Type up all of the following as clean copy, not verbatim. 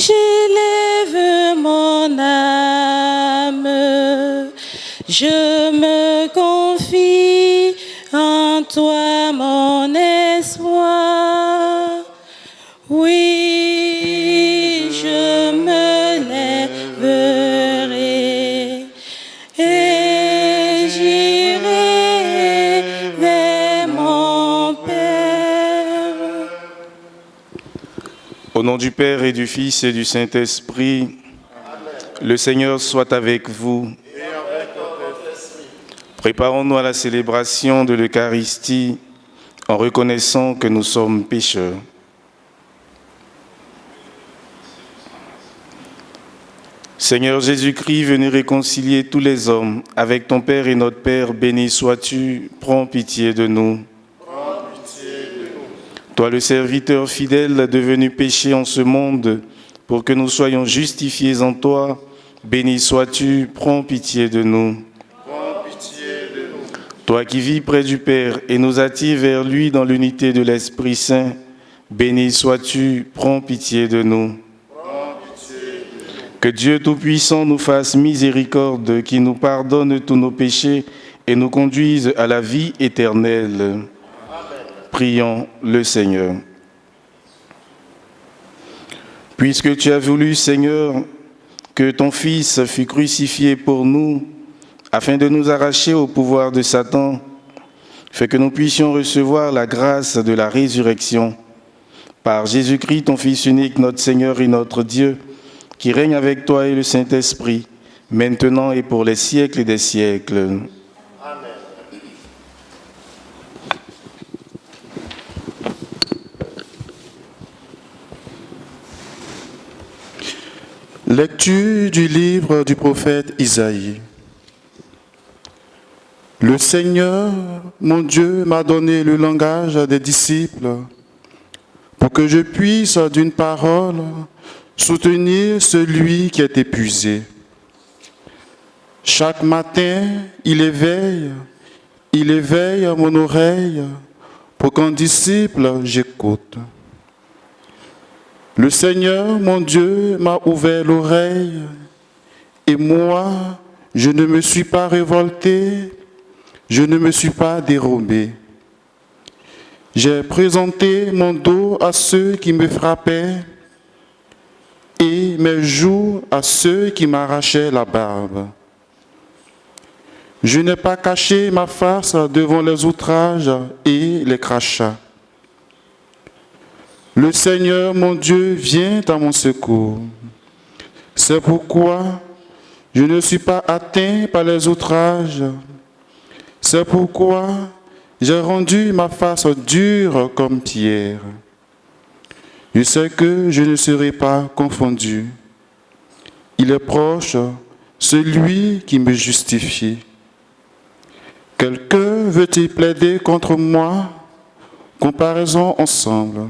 j'élève mon âme, je me confie en toi, mon espoir. Oui, je me lèverai et j'irai vers mon Père. Au nom du Père et du Fils et du Saint-Esprit, le Seigneur soit avec vous. Préparons-nous à la célébration de l'Eucharistie en reconnaissant que nous sommes pécheurs. Seigneur Jésus-Christ, venu réconcilier tous les hommes avec ton Père et notre Père, béni sois-tu, prends pitié de nous. Toi, le serviteur fidèle devenu péché en ce monde, pour que nous soyons justifiés en toi, béni sois-tu, prends pitié de nous. Toi qui vis près du Père et nous attires vers lui dans l'unité de l'Esprit Saint, béni sois-tu, prends pitié de nous. Que Dieu Tout-Puissant nous fasse miséricorde, qui nous pardonne tous nos péchés et nous conduise à la vie éternelle. Amen. Prions le Seigneur. Puisque tu as voulu, Seigneur, que ton Fils fût crucifié pour nous, afin de nous arracher au pouvoir de Satan, fais que nous puissions recevoir la grâce de la résurrection. Par Jésus-Christ, ton Fils unique, notre Seigneur et notre Dieu, qui règne avec toi et le Saint-Esprit, maintenant et pour les siècles des siècles. Amen. Lecture du livre du prophète Isaïe. Le Seigneur, mon Dieu, m'a donné le langage des disciples pour que je puisse, d'une parole, soutenir celui qui est épuisé. Chaque matin, il éveille mon oreille pour qu'en disciple j'écoute. Le Seigneur, mon Dieu, m'a ouvert l'oreille et moi, je ne me suis pas révolté, je ne me suis pas dérobé. J'ai présenté mon dos à ceux qui me frappaient et mes joues à ceux qui m'arrachaient la barbe. Je n'ai pas caché ma face devant les outrages et les crachats. Le Seigneur, mon Dieu, vient à mon secours. C'est pourquoi je ne suis pas atteint par les outrages. C'est pourquoi j'ai rendu ma face dure comme pierre. Je sais que je ne serai pas confondu. Il est proche, celui qui me justifie. Quelqu'un veut-il plaider contre moi? Comparaison ensemble.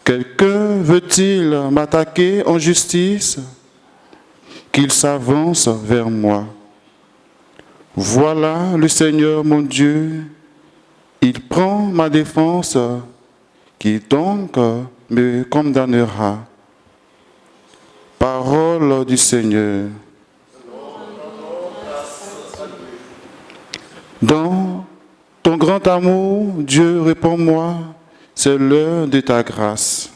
Quelqu'un veut-il m'attaquer en justice? Qu'il s'avance vers moi. Voilà le Seigneur mon Dieu, il prend ma défense, qui donc me condamnera. Parole du Seigneur. Dans ton grand amour, Dieu, réponds-moi, c'est l'heure de ta grâce.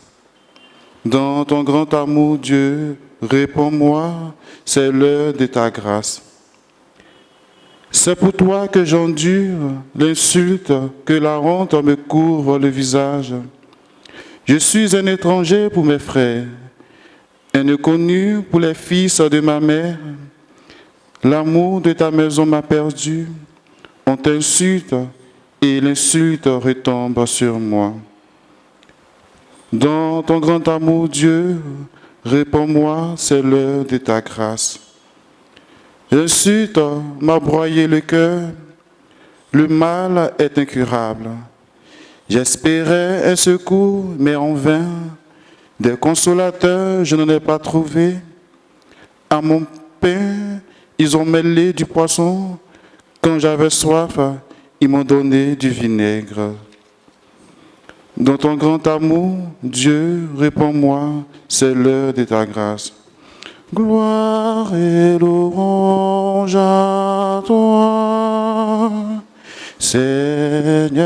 Dans ton grand amour, Dieu, réponds-moi, c'est l'heure de ta grâce. C'est pour toi que j'endure l'insulte, que la honte me couvre le visage. Je suis un étranger pour mes frères, un inconnu pour les fils de ma mère. L'amour de ta maison m'a perdu. On t'insulte et l'insulte retombe sur moi. Dans ton grand amour, Dieu, réponds-moi, c'est l'heure de ta grâce. L'insulte m'a broyé le cœur, le mal est incurable. J'espérais un secours, mais en vain. Des consolateurs, je n'en ai pas trouvé. À mon pain, ils ont mêlé du poisson. Quand j'avais soif, ils m'ont donné du vinaigre. Dans ton grand amour, Dieu, réponds-moi, c'est l'heure de ta grâce. Gloire et louange à toi, Seigneur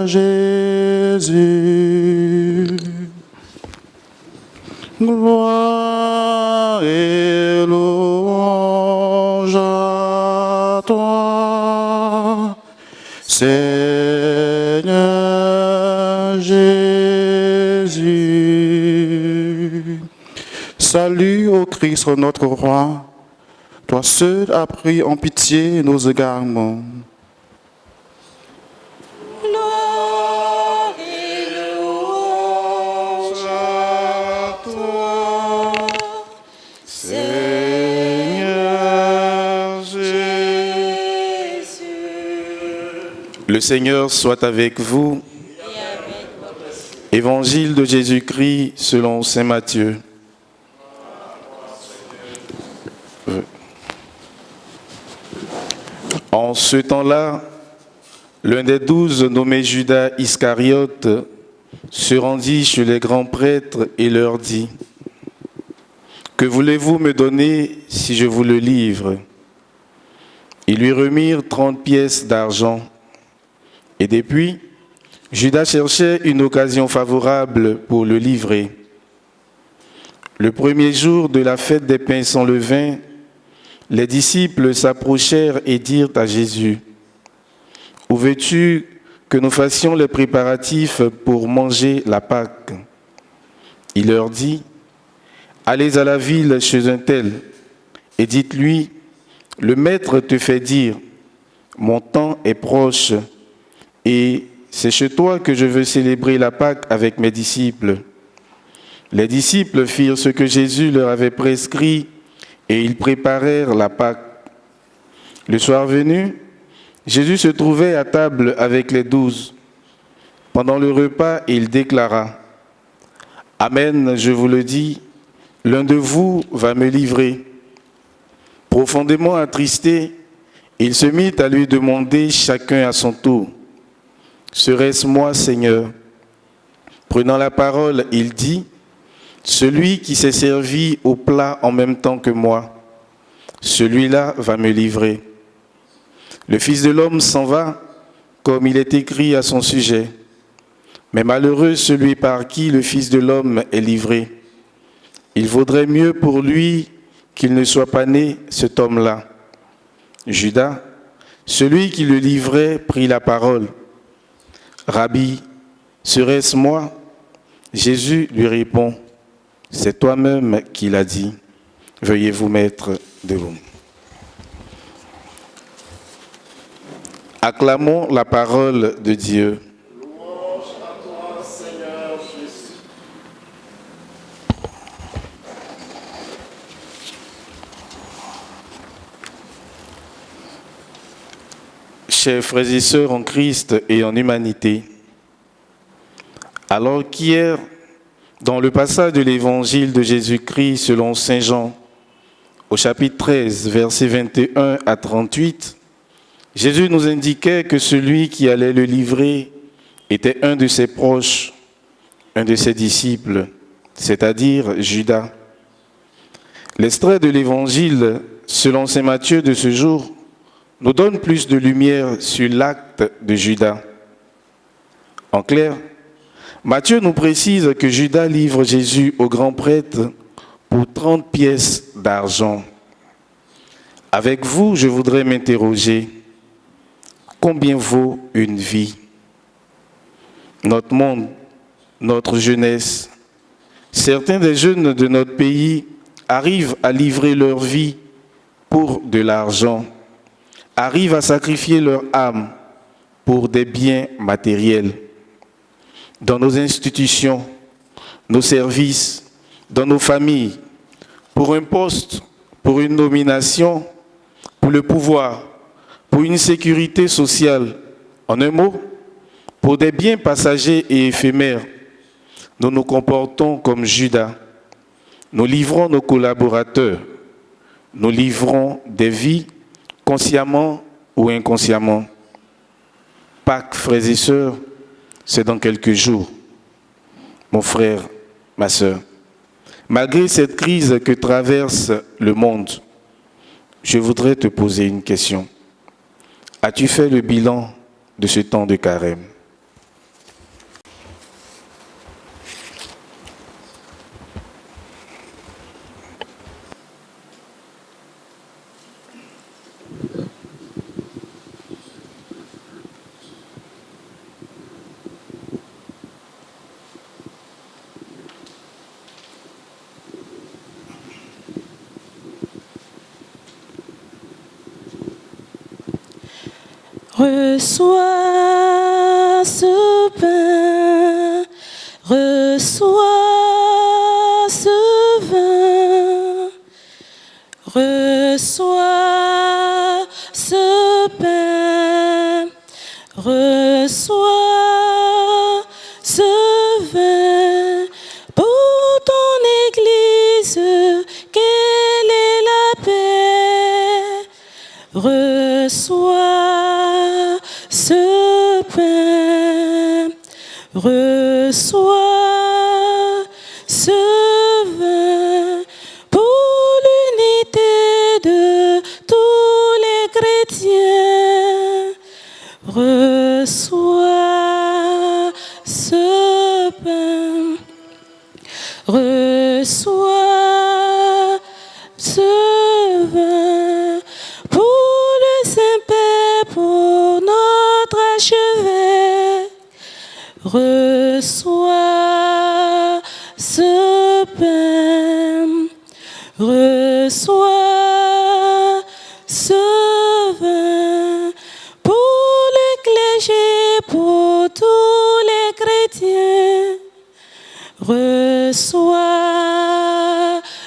Jésus. Gloire et louange à toi, Seigneur Jésus. Salut au Christ notre roi, toi seul as pris en pitié nos égarements. Gloire et louange à toi, Seigneur Jésus. Le Seigneur soit avec vous. Évangile de Jésus-Christ selon saint Matthieu. En ce temps-là, l'un des 12, nommé Judas Iscariote, se rendit chez les grands prêtres et leur dit : « Que voulez-vous me donner si je vous le livre ?» Ils lui remirent 30 pièces d'argent. Et depuis, Judas cherchait une occasion favorable pour le livrer. Le premier jour de la fête des pains sans levain, les disciples s'approchèrent et dirent à Jésus : « Où veux-tu que nous fassions les préparatifs pour manger la Pâque ?» Il leur dit : « Allez à la ville chez un tel et dites-lui : le Maître te fait dire : mon temps est proche et c'est chez toi que je veux célébrer la Pâque avec mes disciples. » Les disciples firent ce que Jésus leur avait prescrit et ils préparèrent la Pâque. Le soir venu, Jésus se trouvait à table avec les 12. Pendant le repas, il déclara : « Amen, je vous le dis, l'un de vous va me livrer. » Profondément attristé, il se mit à lui demander chacun à son tour : « Serait-ce moi, Seigneur ?» Prenant la parole, il dit : « Celui qui s'est servi au plat en même temps que moi, celui-là va me livrer. Le Fils de l'homme s'en va, comme il est écrit à son sujet. Mais malheureux celui par qui le Fils de l'homme est livré. Il vaudrait mieux pour lui qu'il ne soit pas né, cet homme-là. » Judas, celui qui le livrait, prit la parole. « Rabbi, serait-ce moi ?» Jésus lui répond : « C'est toi-même qui l'as dit. Veuillez vous mettre debout. » Acclamons la parole de Dieu. Louange à toi, Seigneur Jésus. Chers frères et sœurs en Christ et en humanité, alors qu'hier, dans le passage de l'évangile de Jésus-Christ selon saint Jean, au chapitre 13, versets 21 à 38, Jésus nous indiquait que celui qui allait le livrer était un de ses proches, un de ses disciples, c'est-à-dire Judas. L'extrait de l'évangile selon saint Matthieu de ce jour nous donne plus de lumière sur l'acte de Judas. En clair, Matthieu nous précise que Judas livre Jésus au grand prêtre pour 30 pièces d'argent. Avec vous, je voudrais m'interroger : combien vaut une vie ? Notre monde, notre jeunesse, certains des jeunes de notre pays arrivent à livrer leur vie pour de l'argent, arrivent à sacrifier leur âme pour des biens matériels. Dans nos institutions, nos services, dans nos familles, pour un poste, pour une nomination, pour le pouvoir, pour une sécurité sociale, en un mot, pour des biens passagers et éphémères, nous nous comportons comme Judas. Nous livrons nos collaborateurs, nous livrons des vies consciemment ou inconsciemment. Pâques, frères et sœurs, c'est dans quelques jours. Mon frère, ma sœur, malgré cette crise que traverse le monde, je voudrais te poser une question. As-tu fait le bilan de ce temps de carême? Reçois ce pain, reçois ce vin, reçois ce pain, reçois ce vin pour ton Église, quelle est la paix. Reçois ce pain, reçois ce vin pour l'unité de tous les chrétiens. Reçois ce pain, reçois ce vin pour le Saint-Père, pour notre archevêque. Reçois ce pain, reçois ce vin pour le clergé, pour tous les chrétiens. Reçois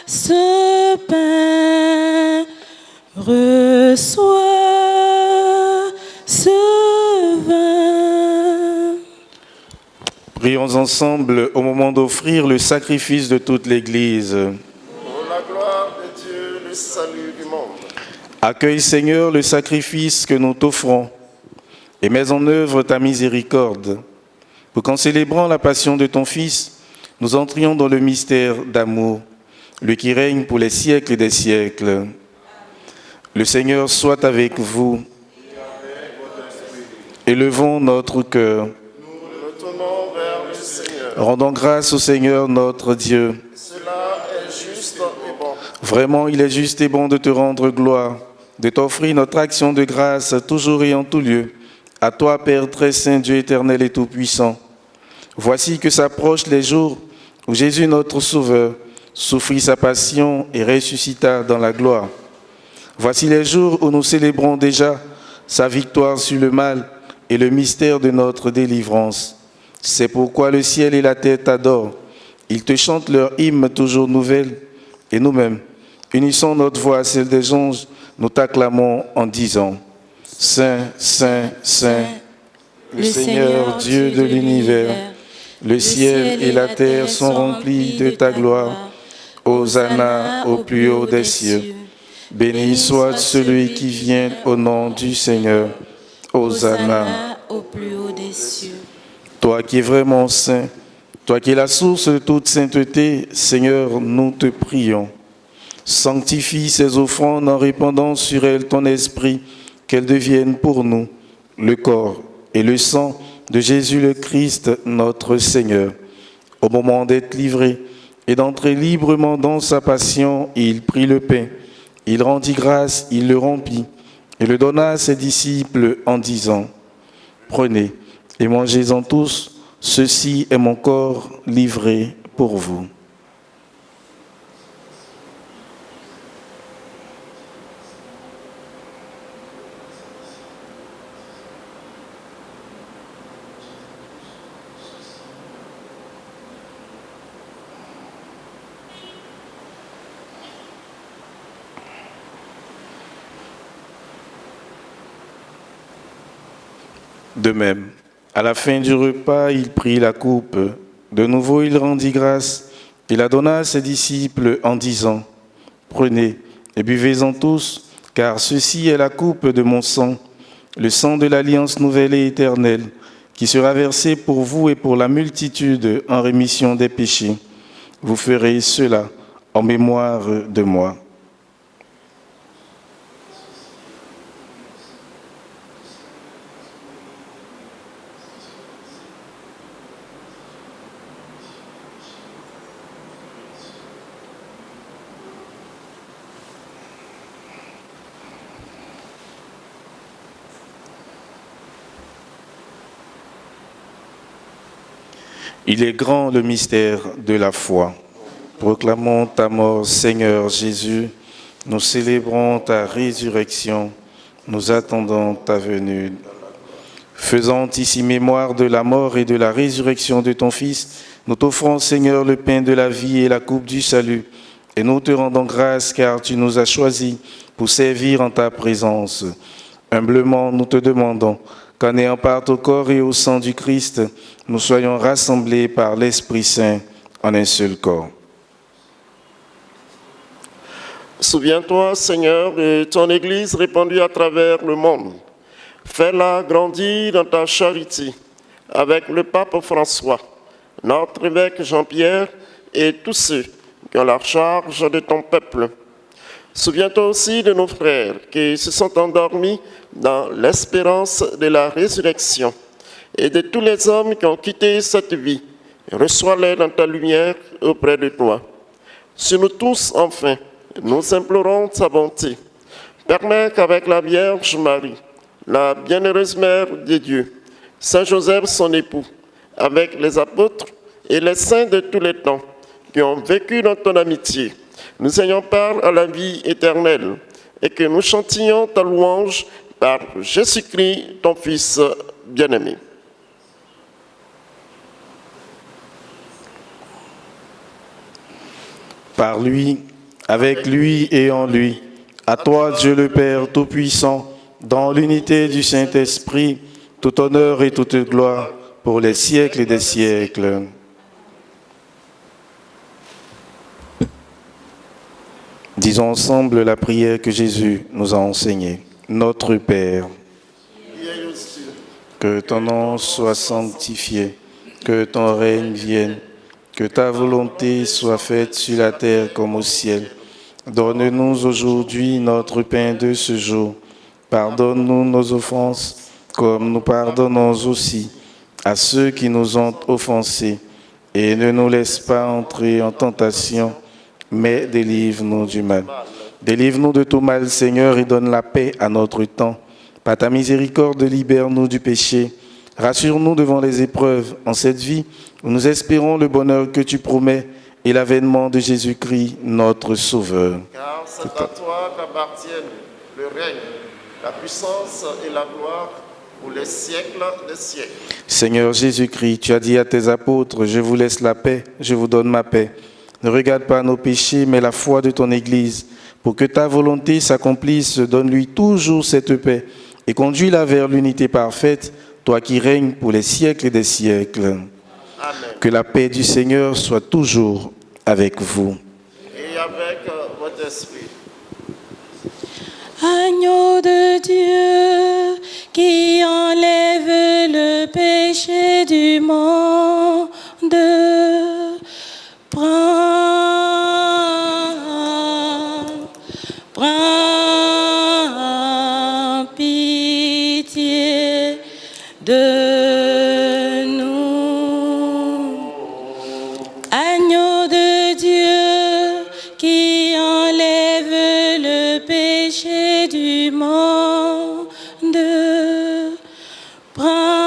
ce pain, reçois ce vin. Prions ensemble au moment d'offrir le sacrifice de toute l'Église. Pour la gloire de Dieu, le salut du monde. Accueille, Seigneur, le sacrifice que nous t'offrons et mets en œuvre ta miséricorde, pour qu'en célébrant la passion de ton Fils, nous entrions dans le mystère d'amour, lui qui règne pour les siècles des siècles. Le Seigneur soit avec vous. Élevons notre cœur. Nous nous tournons vers le Seigneur. Rendons grâce au Seigneur notre Dieu. Cela est juste et bon. Vraiment, il est juste et bon de te rendre gloire, de t'offrir notre action de grâce toujours et en tout lieu. À toi, Père très saint, Dieu éternel et tout-puissant. Voici que s'approchent les jours où Jésus, notre Sauveur, souffrit sa passion et ressuscita dans la gloire. Voici les jours où nous célébrons déjà sa victoire sur le mal et le mystère de notre délivrance. C'est pourquoi le ciel et la terre t'adorent. Ils te chantent leur hymne toujours nouvelle. Et nous-mêmes, unissons notre voix à celle des anges, nous t'acclamons en disant: Saint, Saint, Saint, le Seigneur Dieu de l'univers, le ciel et la terre sont remplis de ta gloire. Hosanna au plus haut des cieux. Béni soit celui qui vient au nom du Seigneur. Hosanna au plus haut des cieux. Toi qui es vraiment saint, toi qui es la source de toute sainteté, Seigneur, nous te prions. Sanctifie ces offrandes en répandant sur elles ton esprit, qu'elles deviennent pour nous le corps et le sang de Jésus le Christ, notre Seigneur. Au moment d'être livré et d'entrer librement dans sa passion, il prit le pain, il rendit grâce, il le rompit et le donna à ses disciples en disant: Prenez et mangez-en tous, ceci est mon corps livré pour vous. De même, à la fin du repas, il prit la coupe. De nouveau, il rendit grâce. Il la donna à ses disciples en disant: Prenez et buvez-en tous, car ceci est la coupe de mon sang, le sang de l'alliance nouvelle et éternelle, qui sera versé pour vous et pour la multitude en rémission des péchés. Vous ferez cela en mémoire de moi. Il est grand le mystère de la foi. Proclamons ta mort, Seigneur Jésus. Nous célébrons ta résurrection. Nous attendons ta venue. Faisant ici mémoire de la mort et de la résurrection de ton Fils, nous t'offrons, Seigneur, le pain de la vie et la coupe du salut. Et nous te rendons grâce car tu nous as choisis pour servir en ta présence. Humblement, nous te demandons qu'en ayant part au corps et au sang du Christ, nous soyons rassemblés par l'Esprit Saint en un seul corps. Souviens-toi, Seigneur, de ton Église répandue à travers le monde. Fais-la grandir dans ta charité avec le pape François, notre évêque Jean-Pierre et tous ceux qui ont la charge de ton peuple. Souviens-toi aussi de nos frères qui se sont endormis dans l'espérance de la résurrection et de tous les hommes qui ont quitté cette vie. Reçois-les dans ta lumière auprès de toi. Sur nous tous, enfin, nous implorons ta bonté. Permets qu'avec la Vierge Marie, la bienheureuse Mère de Dieu, Saint Joseph son époux, avec les apôtres et les saints de tous les temps qui ont vécu dans ton amitié, nous ayons part à la vie éternelle et que nous chantions ta louange par Jésus-Christ, ton Fils bien-aimé. Par lui, avec lui et en lui, à toi, Dieu le Père Tout-Puissant, dans l'unité du Saint-Esprit, tout honneur et toute gloire pour les siècles des siècles. Disons ensemble la prière que Jésus nous a enseignée. Notre Père, que ton nom soit sanctifié, que ton règne vienne, que ta volonté soit faite sur la terre comme au ciel. Donne-nous aujourd'hui notre pain de ce jour. Pardonne-nous nos offenses, comme nous pardonnons aussi à ceux qui nous ont offensés. Et ne nous laisse pas entrer en tentation, mais délivre-nous du mal. Délivre-nous de tout mal, Seigneur, et donne la paix à notre temps. Par ta miséricorde, libère-nous du péché. Rassure-nous devant les épreuves en cette vie où nous espérons le bonheur que tu promets et l'avènement de Jésus-Christ, notre Sauveur. Car c'est à toi qu'appartiennent le règne, la puissance et la gloire pour les siècles des siècles. Seigneur Jésus-Christ, tu as dit à tes apôtres, je vous laisse la paix, je vous donne ma paix. Ne regarde pas nos péchés, mais la foi de ton Église. Pour que ta volonté s'accomplisse, donne-lui toujours cette paix et conduis-la vers l'unité parfaite, toi qui règnes pour les siècles des siècles. Amen. Que la paix du Seigneur soit toujours avec vous. Et avec votre esprit. Agneau de Dieu qui enlève le péché du monde, prends pitié de nous. Agneau de Dieu qui enlève le péché du monde, prends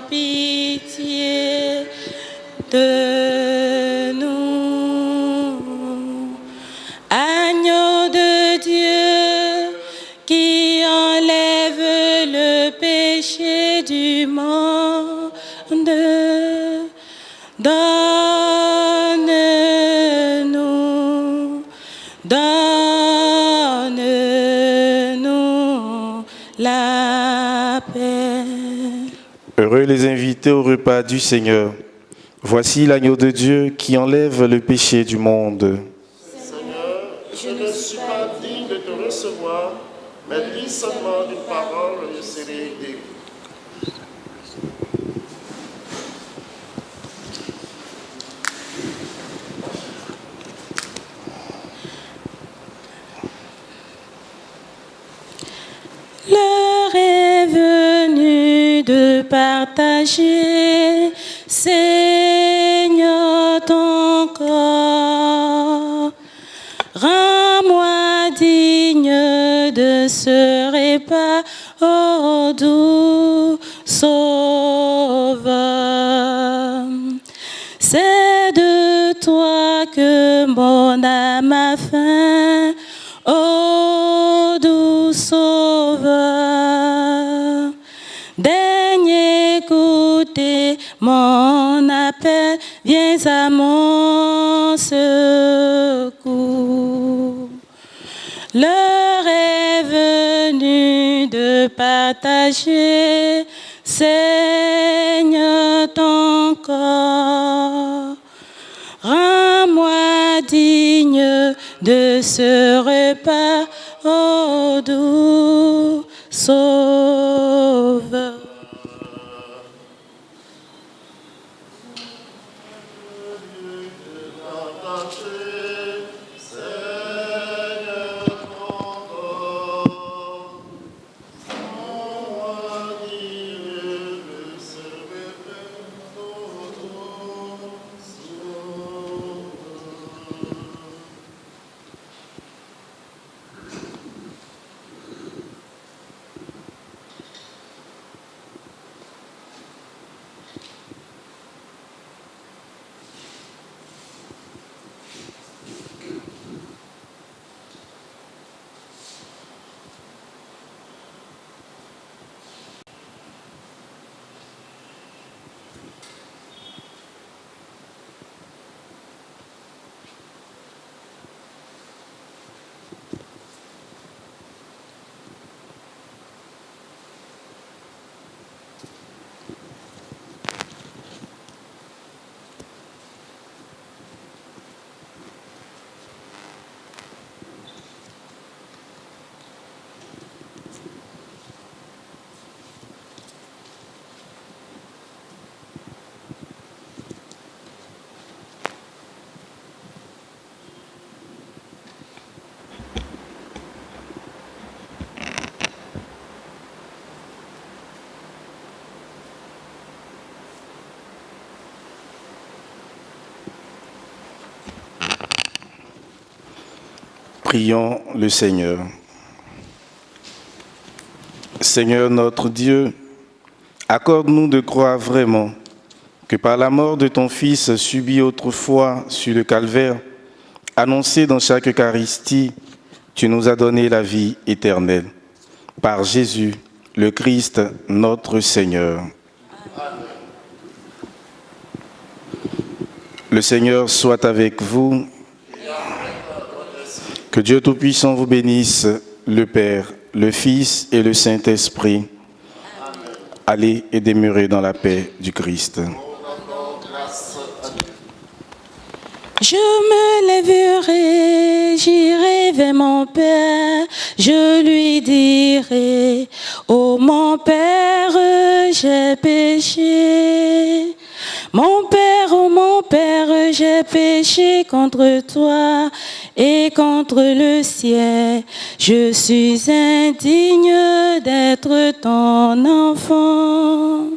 pitié de nous. Agneau de Dieu qui enlève le péché du monde, donne-nous la paix. Heureux les invités au repas du Seigneur. Voici l'agneau de Dieu qui enlève le péché du monde. Seigneur, je ne suis pas digne de te recevoir seulement d'une parole, je serai guéri. L'heure est venue de partager, Seigneur, ton corps. Rends-moi digne de ce repas, ô doux Sauveur. C'est de toi que mon âme a faim, ô doux Sauveur. Daigne écouter mon appel, viens à mon secours. L'heure est venue de partager, Seigneur, ton corps. Rends-moi digne de ce repas, ô doux Sauveur. Prions le Seigneur. Seigneur notre Dieu, accorde-nous de croire vraiment que par la mort de ton Fils subi autrefois sur le calvaire, annoncé dans chaque Eucharistie, tu nous as donné la vie éternelle. Par Jésus, le Christ, notre Seigneur. Amen. Le Seigneur soit avec vous. Que Dieu Tout-Puissant vous bénisse, le Père, le Fils et le Saint-Esprit. Allez et demeurez dans la paix du Christ. Je me lèverai, j'irai vers mon Père, je lui dirai, ô mon Père, j'ai péché. Mon Père, j'ai péché contre toi et contre le ciel. Je suis indigne d'être ton enfant.